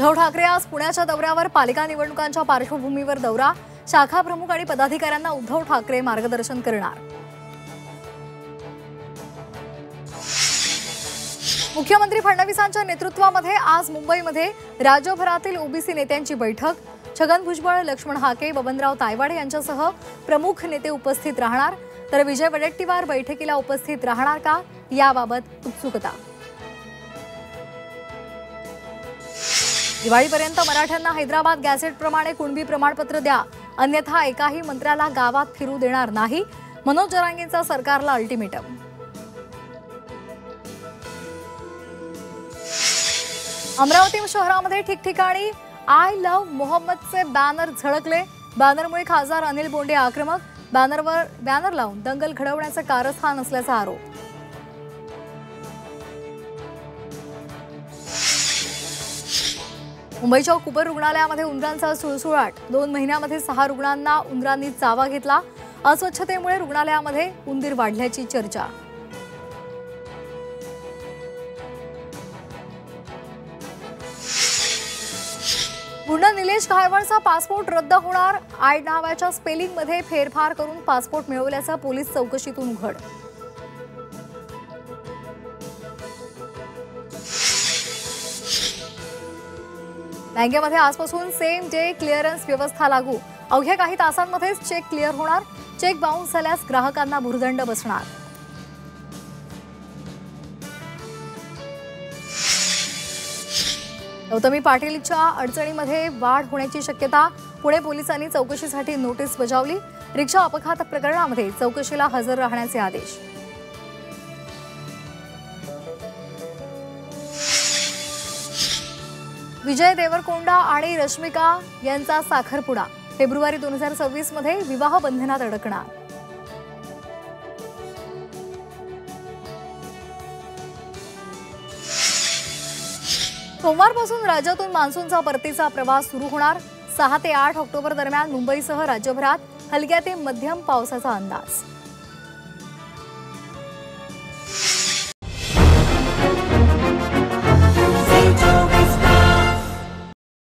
उद्धव ठाकरे आज पुण्याच्या दौऱ्यावर पालिका निवडणुकांच्या पार्श्वभूमीवर दौरा, शाखा प्रमुख आणि पदाधिकाऱ्यांना उद्धव ठाकरे मार्गदर्शन करणार। मुख्यमंत्री फडणवीसांच्या नेतृत्वामध्ये आज मुंबईमध्ये राज्यभरातील ओबीसी नेत्यांची बैठक। छगन भुजबळ, लक्ष्मण हाके, बबनराव तायवाडे यांच्यासह प्रमुख नेते उपस्थित राहणार। तर विजय वडेट्टीवार बैठकीला उपस्थित राहणार का, याबाबत उत्सुकता। दिवाळीपर्यंत मराठ्यांना हैदराबाद गॅझेटप्रमाणे कुणबी प्रमाणपत्र द्या, अन्यथा एकाही मंत्र्याला गावात फिरू देणार नाही, मनोज जरांगेंचा सरकारला अल्टिमेटम। अमरावती शहरामध्ये ठिकठिकाणी आय लव्ह मोहम्मदचे बॅनर झळकले। बॅनरमुळे खासदार अनिल बोंडे आक्रमक, बॅनर लावून दंगल घडवण्याचे कारस्थान असल्याचा आरोप। मुंबईच्या कुपर रुग्णालयामध्ये उंदरांचा सुळसुळाट, 2 महिन्यामध्ये 6 रुग्णांना उंदरांनी चावा घेतला। अस्वच्छतेमुळे रुग्णालयामध्ये उंदीर वाढल्याची चर्चा। पुन्हा निलेश घायवळचा पासपोर्ट रद्द होणार, आडनावाच्या स्पेलिंगमध्ये फेरफार करून पासपोर्ट मिळवल्याचा पोलीस चौकशीतून उघड। बँकेमध्ये आजपासून सेम डे क्लिअरन्स व्यवस्था लागू, अवघ्या काही तासांमध्येच चेक क्लिअर होणार। चेक बाउन्स झाल्यास ग्राहकांना भुर्दंड बसणार। गौतमी पाटीलच्या अडचणीमध्ये वाढ होण्याची शक्यता, पुणे पोलिसांनी चौकशीसाठी नोटीस बजावली। रिक्षा अपघात प्रकरणामध्ये चौकशीला हजर राहण्याचे आदेश। विजय देवरकोंडा आणि रश्मिका यांचा साखरपुडा, फेब्रुवारी 2026 मध्ये विवाह बंधनात अडकणार। सोमवारपासून राज्यातून मान्सूनचा परतीचा प्रवास सुरू होणार। 6 ते 8 ऑक्टोबर दरम्यान मुंबईसह राज्यभरात हलक्या ते मध्यम पावसाचा अंदाज।